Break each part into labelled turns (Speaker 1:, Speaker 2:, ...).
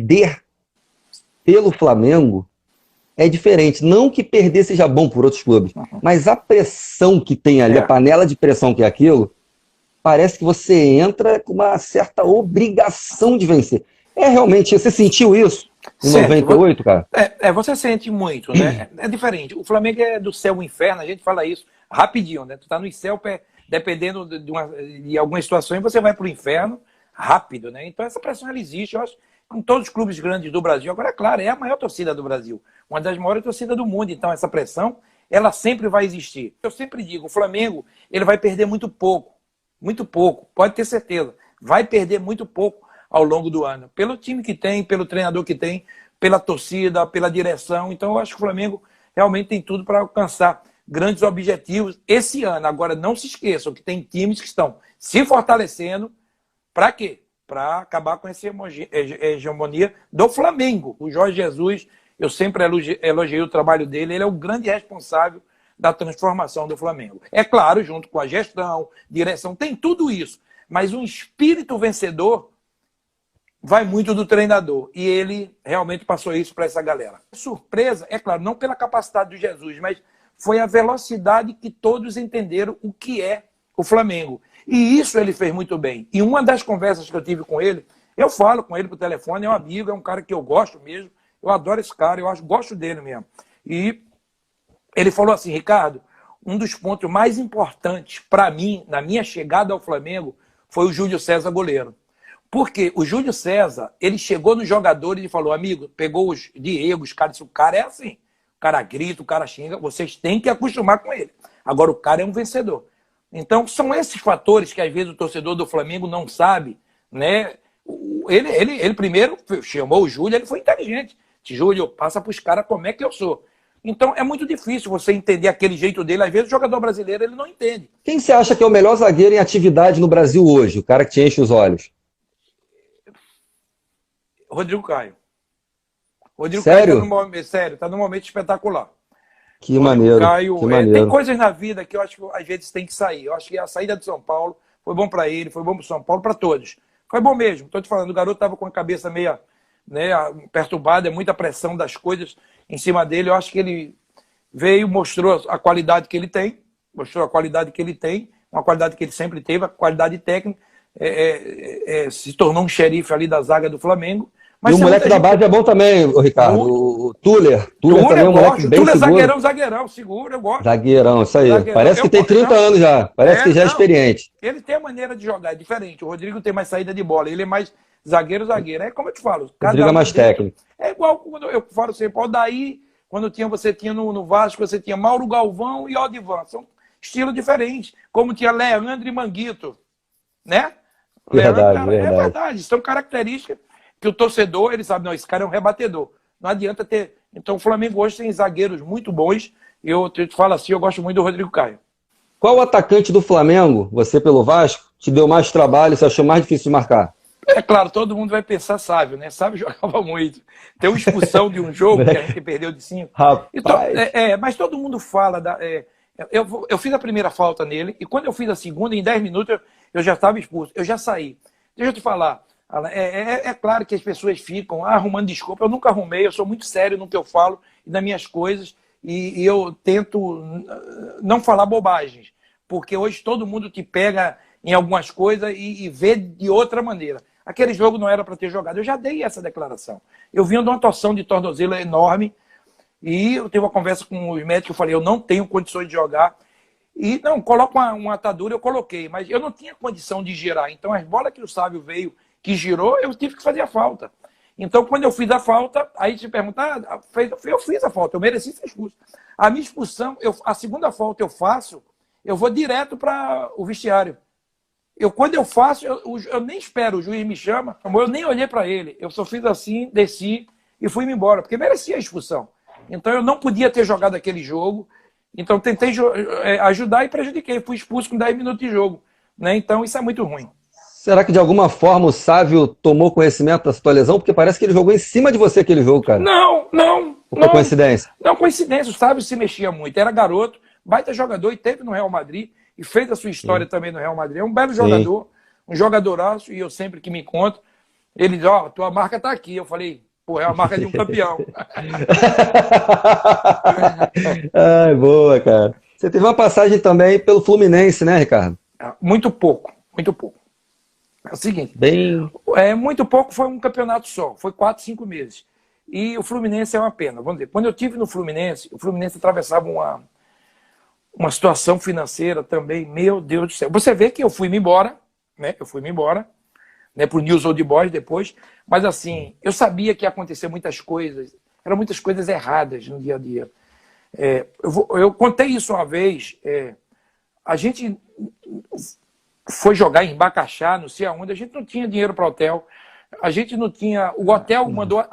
Speaker 1: perder pelo Flamengo é diferente. Não que perder seja bom por outros clubes, mas a pressão que tem ali, a panela de pressão que é aquilo, parece que você entra com uma certa obrigação de vencer. É realmente, você sentiu isso em 98, cara?
Speaker 2: Você sente muito, né? É diferente. O Flamengo é do céu ao inferno, a gente fala isso rapidinho, né? Tu tá no céu, dependendo de algumas situações, você vai pro inferno rápido, né? Então essa pressão ela existe, eu acho, com todos os clubes grandes do Brasil. Agora, é claro, é a maior torcida do Brasil, uma das maiores torcidas do mundo, então essa pressão, ela sempre vai existir. Eu sempre digo, o Flamengo, ele vai perder muito pouco, pode ter certeza, vai perder muito pouco ao longo do ano, pelo time que tem, pelo treinador que tem, pela torcida, pela direção. Então eu acho que o Flamengo realmente tem tudo para alcançar grandes objetivos esse ano. Agora, não se esqueçam que tem times que estão se fortalecendo. Para quê? Para acabar com essa hegemonia do Flamengo. O Jorge Jesus, eu sempre elogiei o trabalho dele, ele é o grande responsável da transformação do Flamengo. É claro, junto com a gestão, direção, tem tudo isso. Mas um espírito vencedor vai muito do treinador. E ele realmente passou isso para essa galera. Surpresa, é claro, não pela capacidade do Jesus, mas foi a velocidade que todos entenderam o que é o Flamengo. E isso ele fez muito bem. E uma das conversas que eu tive com ele, eu falo com ele por telefone, é um amigo, é um cara que eu gosto mesmo, eu adoro esse cara, gosto dele mesmo. E ele falou assim, Ricardo, um dos pontos mais importantes para mim, na minha chegada ao Flamengo, foi o Júlio César goleiro. Porque o Júlio César, ele chegou nos jogadores e falou, amigo, pegou os Diego, os caras, o cara é assim, o cara grita, o cara xinga, vocês têm que acostumar com ele. Agora, o cara é um vencedor. Então, são esses fatores que, às vezes, o torcedor do Flamengo não sabe, né? Ele primeiro chamou o Júlio, ele foi inteligente. Júlio, passa para os caras como é que eu sou. Então, é muito difícil você entender aquele jeito dele. Às vezes, o jogador brasileiro ele não entende.
Speaker 1: Quem você acha que é o melhor zagueiro em atividade no Brasil hoje? O cara que te enche os olhos?
Speaker 2: Rodrigo Caio. Rodrigo
Speaker 1: Sério?
Speaker 2: Caio está num momento espetacular.
Speaker 1: Que maneiro,
Speaker 2: Caio,
Speaker 1: que maneiro.
Speaker 2: Tem coisas na vida que eu acho que às vezes tem que sair. Eu acho que a saída do São Paulo foi bom para ele, foi bom para o São Paulo, para todos. Foi bom mesmo. Estou te falando, o garoto estava com a cabeça meio perturbada, é muita pressão das coisas em cima dele. Eu acho que ele veio, mostrou a qualidade que ele tem, uma qualidade que ele sempre teve, a qualidade técnica, se tornou um xerife ali da zaga do Flamengo. Mas
Speaker 1: e o moleque da base é bom também, Ricardo. O Tuller. Tuller também é um moleque bem seguro.
Speaker 2: Zagueirão, seguro, eu gosto.
Speaker 1: Zagueirão, isso aí. Zagueirão. Parece que tem 30 anos já. Parece que já é experiente.
Speaker 2: Ele tem a maneira de jogar, é diferente. O Rodrigo tem mais saída de bola. Ele é mais zagueiro. É como eu te falo.
Speaker 1: O Rodrigo é mais técnico.
Speaker 2: É igual quando eu falo sempre. O Daí, quando você tinha no Vasco, você tinha Mauro Galvão e Odivan. São estilos diferentes. Como tinha Leandro e Manguito. Né?
Speaker 1: Verdade.
Speaker 2: É verdade. São características que o torcedor, ele sabe, não, esse cara é um rebatedor. Não adianta ter... Então, o Flamengo hoje tem zagueiros muito bons. Eu te falo assim, eu gosto muito do Rodrigo Caio.
Speaker 1: Qual atacante do Flamengo, você pelo Vasco, te deu mais trabalho, você achou mais difícil de marcar?
Speaker 2: É claro, todo mundo vai pensar Sávio, né? Sávio jogava muito. Tem uma expulsão de um jogo que a gente perdeu de 5.
Speaker 1: Rapaz.
Speaker 2: Então, mas todo mundo fala... eu fiz a primeira falta nele, e quando eu fiz a segunda, em 10 minutos, eu já estava expulso. Eu já saí. Deixa eu te falar. É claro que as pessoas ficam arrumando desculpa. Eu nunca arrumei, eu sou muito sério no que eu falo e nas minhas coisas, e eu tento não falar bobagens, porque hoje todo mundo te pega em algumas coisas e vê de outra maneira. Aquele jogo não era para ter jogado. Eu já dei essa declaração. Eu vinha de uma torção de tornozelo enorme e eu tive uma conversa com os médicos, eu falei, eu não tenho condições de jogar. E não, coloca uma atadura, eu coloquei, mas eu não tinha condição de girar. Então as bolas que o Sávio veio, que girou, eu tive que fazer a falta. Então, quando eu fiz a falta, aí se perguntar, eu fiz a falta, eu mereci ser expulso. A minha expulsão, a segunda falta eu faço, eu vou direto para o vestiário. Quando eu faço, eu nem espero, o juiz me chama, eu nem olhei para ele, eu só fiz assim, desci e fui-me embora, porque merecia a expulsão. Então, eu não podia ter jogado aquele jogo, então tentei ajudar e prejudiquei, fui expulso com 10 minutos de jogo. Né? Então, isso é muito ruim.
Speaker 1: Será que de alguma forma o Sávio tomou conhecimento da sua lesão? Porque parece que ele jogou em cima de você aquele jogo, cara.
Speaker 2: Não.
Speaker 1: Ou foi coincidência?
Speaker 2: Não, coincidência. O Sávio se mexia muito. Era garoto, baita jogador, e teve no Real Madrid, e fez a sua história também no Real Madrid. É um belo jogador, um jogadoraço, e eu sempre que me encontro, Ele diz, ó, tua marca tá aqui. Eu falei, pô, é a marca de um campeão.
Speaker 1: Ai, boa, cara. Você teve uma passagem também pelo Fluminense, né, Ricardo?
Speaker 2: Muito pouco, muito pouco. É o seguinte,
Speaker 1: Bem.
Speaker 2: muito pouco foi um campeonato só, foi 4, 5 meses. E o Fluminense é uma pena, vamos dizer. Quando eu tive no Fluminense, o Fluminense atravessava uma situação financeira também, meu Deus do céu. Você vê que eu fui-me embora, né? Eu fui-me embora, né, pro News Old Boys depois, mas assim, eu sabia que ia acontecer muitas coisas, eram muitas coisas erradas no dia a dia. Eu contei isso uma vez, a gente foi jogar em Bacaxá, não sei aonde, a gente não tinha dinheiro para hotel, a gente não tinha, o hotel mandou,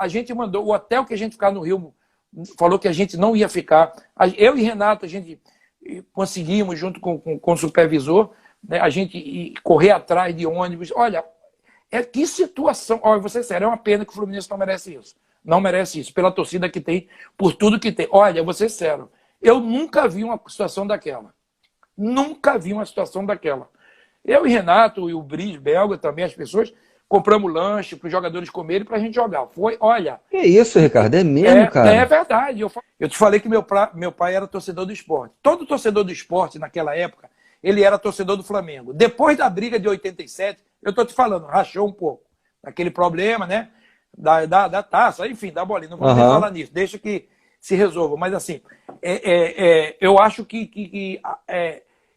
Speaker 2: o hotel que a gente ficava no Rio, falou que a gente não ia ficar, eu e Renato, a gente conseguimos, junto com o supervisor, né, a gente correr atrás de ônibus, olha, que situação, olha, vou ser sério, é uma pena que o Fluminense não merece isso, não merece isso, pela torcida que tem, por tudo que tem, olha, vou ser sério, eu nunca vi uma situação daquela, nunca vi uma situação daquela. Eu e Renato, e o Brice, Belga também, as pessoas, compramos lanche para os jogadores comerem para a gente jogar. Foi, olha...
Speaker 1: Que isso, Ricardo? É mesmo, cara?
Speaker 2: É verdade. Eu te falei que meu pai era torcedor do esporte. Todo torcedor do esporte, naquela época, ele era torcedor do Flamengo. Depois da briga de 87, eu estou te falando, rachou um pouco. Aquele problema, né? Da taça, enfim, da bolinha. Não vamos nem falar nisso, deixa que se resolva. Mas assim, eu acho que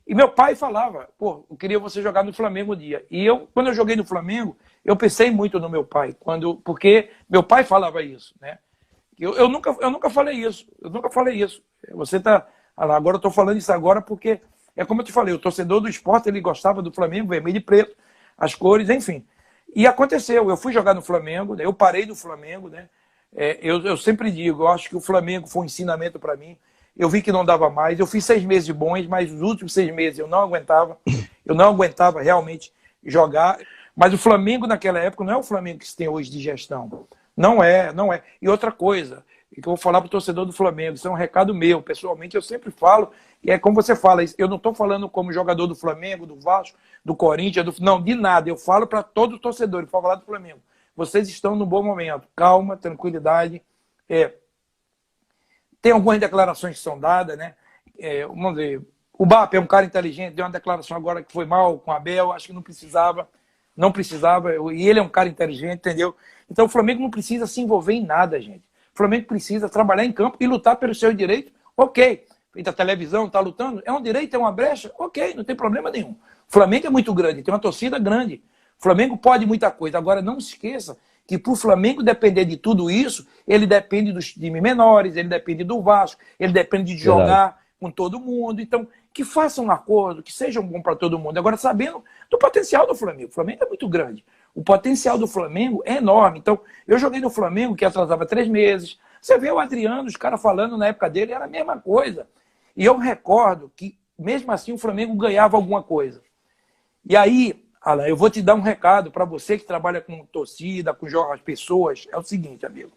Speaker 2: e meu pai falava, pô, eu queria você jogar no Flamengo um dia. E quando eu joguei no Flamengo, eu pensei muito no meu pai, porque meu pai falava isso, né? Eu nunca falei isso, eu nunca falei isso. Você tá, agora eu estou falando isso agora porque, é como eu te falei, o torcedor do esporte, ele gostava do Flamengo, vermelho e preto, as cores, enfim. E aconteceu, eu fui jogar no Flamengo, né? Eu parei do Flamengo, né? Eu sempre digo, eu acho que o Flamengo foi um ensinamento para mim. Eu vi que não dava mais. Eu fiz 6 meses bons, mas os últimos 6 meses eu não aguentava realmente jogar. Mas o Flamengo naquela época não é o Flamengo que se tem hoje de gestão. Não é. E outra coisa, que eu vou falar para o torcedor do Flamengo, isso é um recado meu, pessoalmente eu sempre falo, e é como você fala, eu não estou falando como jogador do Flamengo, do Vasco, do Corinthians, não, de nada. Eu falo para todo torcedor, eu falo falar do Flamengo. Vocês estão num bom momento. Calma, tranquilidade. Tem algumas declarações que são dadas, né? Vamos ver. O BAP é um cara inteligente, deu uma declaração agora que foi mal com o Abel, acho que não precisava, e ele é um cara inteligente, entendeu? Então o Flamengo não precisa se envolver em nada, gente. O Flamengo precisa trabalhar em campo e lutar pelo seu direito, ok. A televisão está lutando, é um direito, é uma brecha, ok, não tem problema nenhum. O Flamengo é muito grande, tem uma torcida grande. O Flamengo pode muita coisa. Agora não se esqueça que para o Flamengo depender de tudo isso, ele depende dos times menores, ele depende do Vasco, ele depende de jogar com todo mundo. Então, que façam um acordo, que sejam bom para todo mundo. Agora, sabendo do potencial do Flamengo. O Flamengo é muito grande. O potencial do Flamengo é enorme. Então, eu joguei no Flamengo, que atrasava 3 meses. Você vê o Adriano, os caras falando na época dele, era a mesma coisa. E eu recordo que, mesmo assim, o Flamengo ganhava alguma coisa. E aí, Alan, eu vou te dar um recado para você que trabalha com torcida, com as pessoas. É o seguinte, amigo.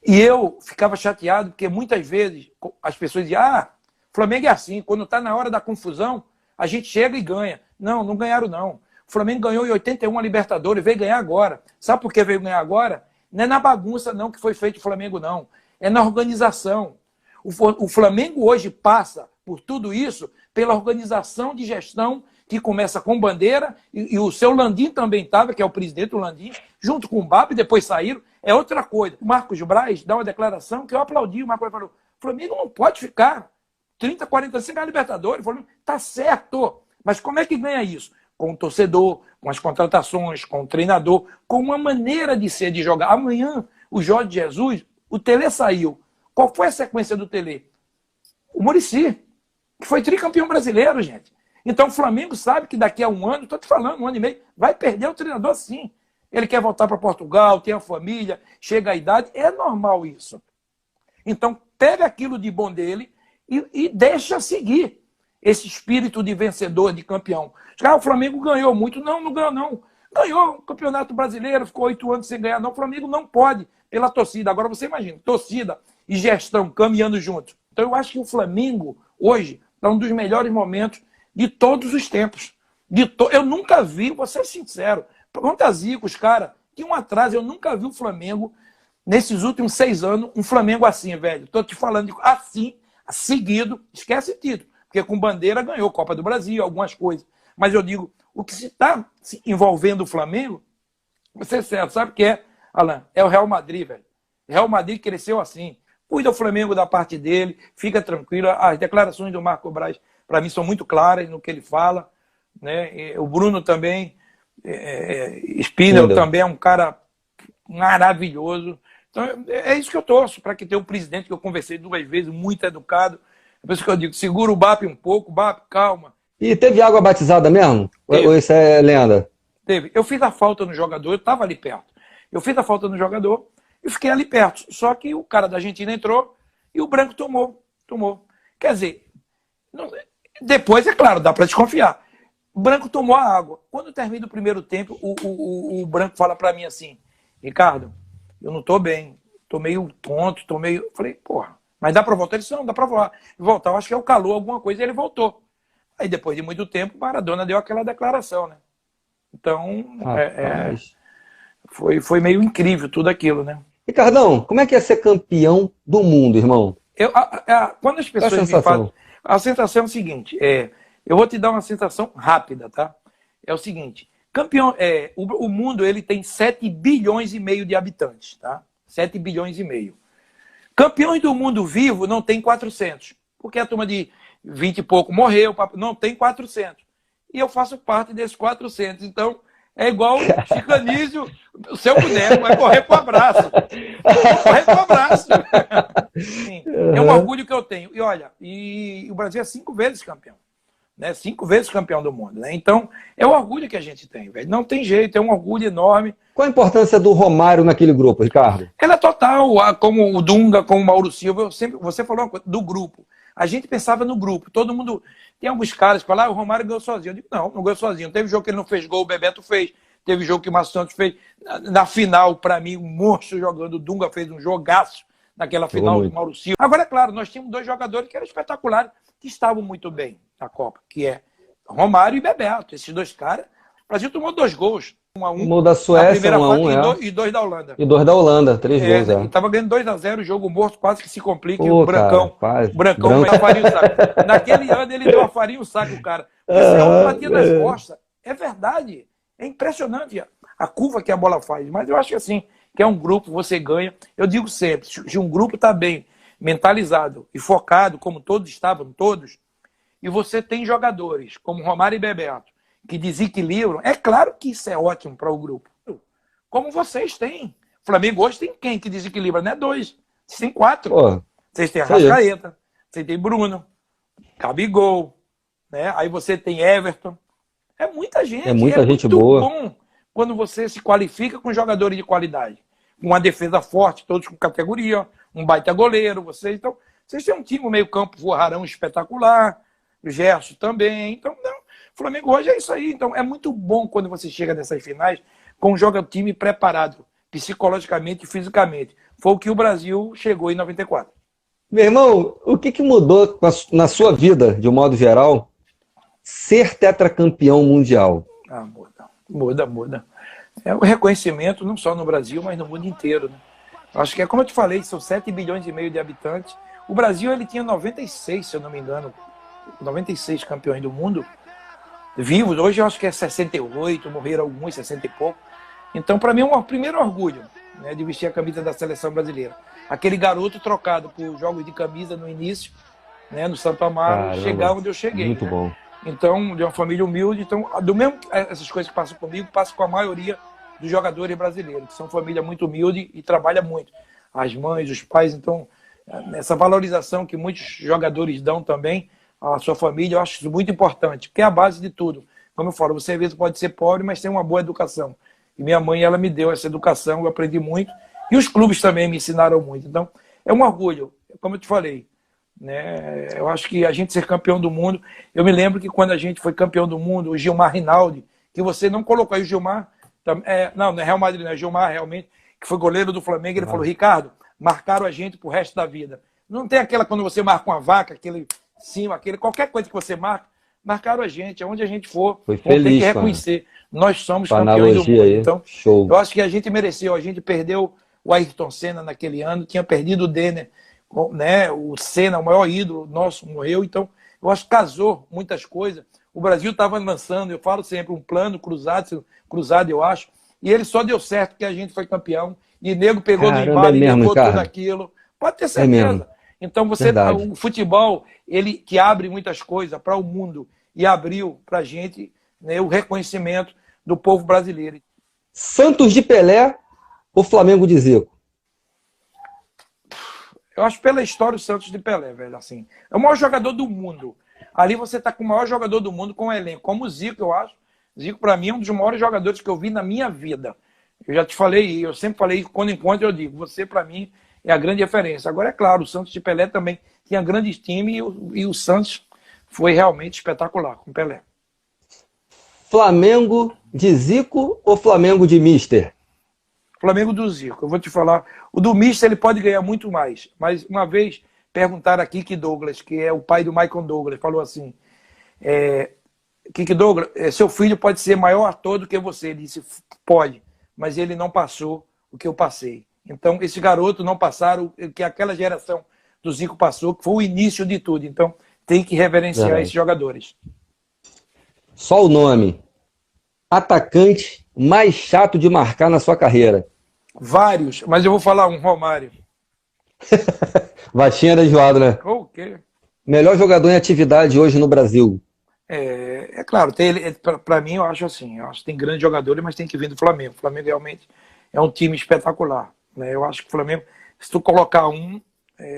Speaker 2: E eu ficava chateado porque muitas vezes as pessoas diziam, Flamengo é assim, quando está na hora da confusão, a gente chega e ganha. Não, não ganharam não. O Flamengo ganhou em 81 a Libertadores, veio ganhar agora. Sabe por que veio ganhar agora? Não é na bagunça não que foi feito o Flamengo não. É na organização. O Flamengo hoje passa por tudo isso pela organização de gestão que começa com Bandeira, e o seu Landim também estava, que é o presidente do Landim, junto com o BAP, depois saíram, é outra coisa. O Marcos Braz dá uma declaração que eu aplaudi, o Marcos Braz falou, o Flamengo não pode ficar 30, 40 anos sem ganhar Libertadores, tá certo, mas como é que ganha isso? Com o torcedor, com as contratações, com o treinador, com uma maneira de ser, de jogar. Amanhã, o Jorge Jesus, o Tele saiu. Qual foi a sequência do Tele? O Muricy, que foi tricampeão brasileiro, gente. Então o Flamengo sabe que daqui a um ano, estou te falando, 1 ano e meio, vai perder o treinador sim. Ele quer voltar para Portugal, tem a família, chega a idade, é normal isso. Então pega aquilo de bom dele e deixa seguir esse espírito de vencedor, de campeão. O Flamengo ganhou muito. Não, não ganhou não. Ganhou o Campeonato Brasileiro, ficou 8 anos sem ganhar não. O Flamengo não pode, pela torcida. Agora você imagina, torcida e gestão caminhando juntos. Então eu acho que o Flamengo hoje está um dos melhores momentos de todos os tempos. Eu nunca vi, vou ser sincero, quantas Zico os caras tinha um atraso. Eu nunca vi o Flamengo, nesses últimos 6 anos, um Flamengo assim, velho. Tô te falando assim, seguido, esquece título. Porque com Bandeira ganhou Copa do Brasil, algumas coisas. Mas eu digo, o que se está envolvendo o Flamengo, você sabe o que é, Alan? É o Real Madrid, velho. O Real Madrid cresceu assim. Cuida o Flamengo da parte dele, fica tranquilo. As declarações do Marco Braz, para mim, são muito claras no que ele fala. Né? O Bruno também, Spindle também é um cara maravilhoso. Então, é isso que eu torço, para que tenha um presidente que eu conversei 2 vezes, muito educado. É por isso que eu digo, segura o BAP um pouco, BAP, calma.
Speaker 1: E teve água batizada mesmo? Ou isso é lenda?
Speaker 2: Teve. Eu fiz a falta no jogador, eu estava ali perto. Eu fiz a falta no jogador e fiquei ali perto. Só que o cara da Argentina entrou e o branco tomou. Quer dizer, depois, é claro, dá para desconfiar. O branco tomou a água. Quando termina o primeiro tempo, o branco fala para mim assim, Ricardo, eu não estou bem, estou meio tonto, estou meio... Eu falei, porra, mas dá para voltar? Ele disse, não, dá para voltar. Eu acho que é o calor, alguma coisa, e ele voltou. Aí depois de muito tempo, o Maradona deu aquela declaração, né? Então, foi meio incrível tudo aquilo, né?
Speaker 1: Ricardão, como é que é ser campeão do mundo, irmão?
Speaker 2: Quando as pessoas me falam... A sensação é o seguinte, eu vou te dar uma sensação rápida, tá? É o seguinte, campeão, o mundo ele tem 7 bilhões e meio de habitantes, tá? 7 bilhões e meio. Campeões do mundo vivo não tem 400, porque a turma de 20 e pouco morreu, não tem 400. E eu faço parte desses 400, então é igual o Chicanísio, se eu puder, vai correr pro abraço. Correr pro abraço. Sim, é um orgulho que eu tenho. E olha, o Brasil é 5 vezes campeão. Né? 5 vezes campeão do mundo. Né? Então, é o orgulho que a gente tem, velho. Não tem jeito, é um orgulho enorme.
Speaker 1: Qual a importância do Romário naquele grupo, Ricardo?
Speaker 2: Ela é total, como o Dunga, como o Mauro Silva. Você falou uma coisa, do grupo. A gente pensava no grupo. Todo mundo... Tem alguns caras que falam, o Romário ganhou sozinho. Eu digo, não ganhou sozinho. Teve jogo que ele não fez gol, o Bebeto fez. Teve jogo que o Márcio Santos fez. Na final, para mim, um monstro jogando. O Dunga fez um jogaço naquela final do Mauro Silva. Agora, é claro, nós tínhamos 2 jogadores que eram espetaculares, que estavam muito bem na Copa, que é Romário e Bebeto. Esses 2 caras. O Brasil tomou 2 gols. 1-1.
Speaker 1: Tomou da Suécia, 1-1,
Speaker 2: e 2 da Holanda.
Speaker 1: E 2 da Holanda, 3 gols,
Speaker 2: E tava ganhando 2-0, o jogo morto, quase que se complica.
Speaker 1: Pô,
Speaker 2: e o Brancão,
Speaker 1: cara,
Speaker 2: Brancão faria o saco. Naquele ano ele deu a farinha o saco, o cara. Esse homem batia nas costas. É verdade. É impressionante a curva que a bola faz. Mas eu acho que assim, que é um grupo, você ganha. Eu digo sempre, se um grupo está bem mentalizado e focado, como todos estavam, e você tem jogadores, como Romário e Bebeto, que desequilibram, é claro que isso é ótimo para o grupo. Como vocês têm. O Flamengo hoje tem quem que desequilibra? Não é 2, vocês têm 4.
Speaker 1: Pô,
Speaker 2: vocês têm Arrascaeta, você tem Bruno, Gabigol, né? Aí você tem Everton. É muita gente.
Speaker 1: É muita gente boa.
Speaker 2: É muito bom quando você se qualifica com jogadores de qualidade. Uma defesa forte, todos com categoria, um baita goleiro. Vocês têm um time, meio campo, Vorrarão espetacular, o Gerson também. Então, não, o Flamengo hoje é isso aí. Então, é muito bom quando você chega nessas finais com um time preparado, psicologicamente e fisicamente. Foi o que o Brasil chegou em 94.
Speaker 1: Meu irmão, o que mudou na sua vida, de um modo geral, ser tetracampeão mundial?
Speaker 2: Muda. É o reconhecimento, não só no Brasil, mas no mundo inteiro. Né? Acho que é como eu te falei, são 7 bilhões e meio de habitantes. O Brasil ele tinha 96, se eu não me engano, 96 campeões do mundo vivos. Hoje eu acho que é 68, morreram alguns, 60 e pouco. Então, para mim, é um primeiro orgulho, né, de vestir a camisa da seleção brasileira. Aquele garoto trocado por jogos de camisa no início, né, no Santo Amaro, chegar onde eu cheguei.
Speaker 1: Muito bom.
Speaker 2: Então, de uma família humilde. Então, essas coisas que passam comigo, passam com a maioria dos jogadores brasileiros, que são família muito humilde e trabalha muito. As mães, os pais. Então, essa valorização que muitos jogadores dão também à sua família, eu acho isso muito importante, porque é a base de tudo. Como eu falo, você às vezes pode ser pobre, mas tem uma boa educação. E minha mãe, ela me deu essa educação, eu aprendi muito. E os clubes também me ensinaram muito. Então, é um orgulho, como eu te falei. Né? Eu acho que a gente ser campeão do mundo... Eu me lembro que quando a gente foi campeão do mundo, o Gilmar Rinaldi, que você não colocou aí, o Gilmar... não é Real Madrid, não é Gilmar, realmente, que foi goleiro do Flamengo, ele falou, Ricardo, marcaram a gente pro resto da vida. Não tem aquela quando você marca uma vaca, aquele cima, qualquer coisa que você marca, marcaram a gente, aonde a gente for,
Speaker 1: Foi
Speaker 2: vamos ter que
Speaker 1: feliz,
Speaker 2: reconhecer. Nós somos
Speaker 1: com a
Speaker 2: campeões do
Speaker 1: analogia
Speaker 2: mundo.
Speaker 1: aí.
Speaker 2: Então,
Speaker 1: Show.
Speaker 2: eu acho que a gente mereceu. A gente perdeu o Ayrton Senna naquele ano, tinha perdido o Denner, né? O Senna, o maior ídolo nosso, morreu. Então, eu acho que casou muitas coisas. O Brasil estava lançando, eu falo sempre, um plano cruzado, eu acho, e ele só deu certo porque a gente foi campeão, e nego pegou no
Speaker 1: Caramba, é
Speaker 2: embalo e
Speaker 1: mesmo,
Speaker 2: levou tudo
Speaker 1: Ricardo?
Speaker 2: aquilo. Pode ter
Speaker 1: É mesmo.
Speaker 2: certeza. Então,
Speaker 1: Verdade.
Speaker 2: o futebol, ele que abre muitas coisas para o mundo, e abriu para a gente, né, o reconhecimento do povo brasileiro.
Speaker 1: Santos de Pelé ou Flamengo de Zico?
Speaker 2: Eu acho pela história o Santos de Pelé, velho, assim. É o maior jogador do mundo. Ali você tá com o maior jogador do mundo com o elenco, como o Zico, eu acho. Zico, para mim, é um dos maiores jogadores que eu vi na minha vida. Eu já te falei, eu sempre falei, quando encontro eu digo, você para mim é a grande referência. Agora, é claro, o Santos de Pelé também tinha grandes times e o Santos foi realmente espetacular com o Pelé.
Speaker 1: Flamengo de Zico ou Flamengo de Mister?
Speaker 2: Flamengo do Zico, eu vou te falar. O do Mister ele pode ganhar muito mais, mas uma vez perguntaram a Kiki Douglas, que é o pai do Michael Douglas, falou assim: Kiki Douglas, seu filho pode ser maior ator do que você. Ele disse: pode, mas ele não passou o que eu passei. Então, esse garoto não passaram o que aquela geração do Zico passou, que foi o início de tudo. Então, tem que reverenciar esses jogadores.
Speaker 1: Só o nome. Atacante mais chato de marcar na sua carreira?
Speaker 2: Vários, mas eu vou falar um, Romário.
Speaker 1: Baixinho era enjoado, né?
Speaker 2: O quê?
Speaker 1: Melhor jogador em atividade hoje no Brasil?
Speaker 2: É claro, para mim eu acho assim, eu acho que tem grandes jogadores, mas tem que vir do Flamengo. O Flamengo realmente é um time espetacular, né? Eu acho que o Flamengo, se tu colocar um,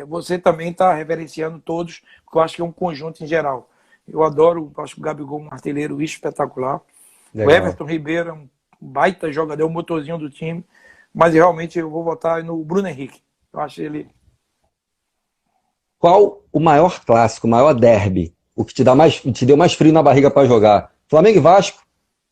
Speaker 2: você também está reverenciando todos, porque eu acho que é um conjunto em geral. Eu adoro, acho que o Gabigol é um artilheiro espetacular.
Speaker 1: Legal.
Speaker 2: O Everton Ribeiro é um baita jogador, é o motorzinho do time, mas realmente eu vou votar no Bruno Henrique. Eu acho ele...
Speaker 1: Qual o maior clássico, o maior derby? O que te deu mais frio na barriga para jogar? Flamengo e Vasco,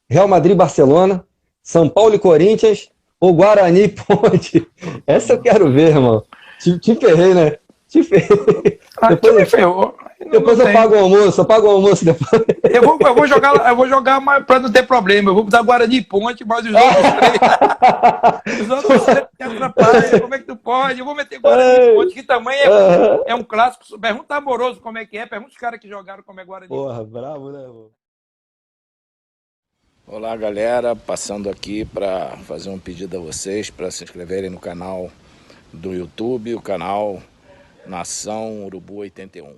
Speaker 1: Real Madrid e Barcelona, São Paulo e Corinthians ou Guarani e Ponte? Essa eu quero ver, irmão. Te ferrei, né? Te ferrei.
Speaker 2: Depois me ferrou.
Speaker 1: Depois eu pago o almoço depois.
Speaker 2: Eu vou jogar para não ter problema. Eu vou botar Guarani e Ponte, mas os outros três. Os outros três me atrapalham. Como é que tu pode? Eu vou meter Guarani e Ponte, que também é um clássico. Pergunta Amoroso como é que é. Pergunta os caras que jogaram como é Guarani.
Speaker 1: Porra, bravo, né, irmão?
Speaker 3: Olá, galera. Passando aqui para fazer um pedido a vocês para se inscreverem no canal do YouTube, o canal Nação Urubu 81.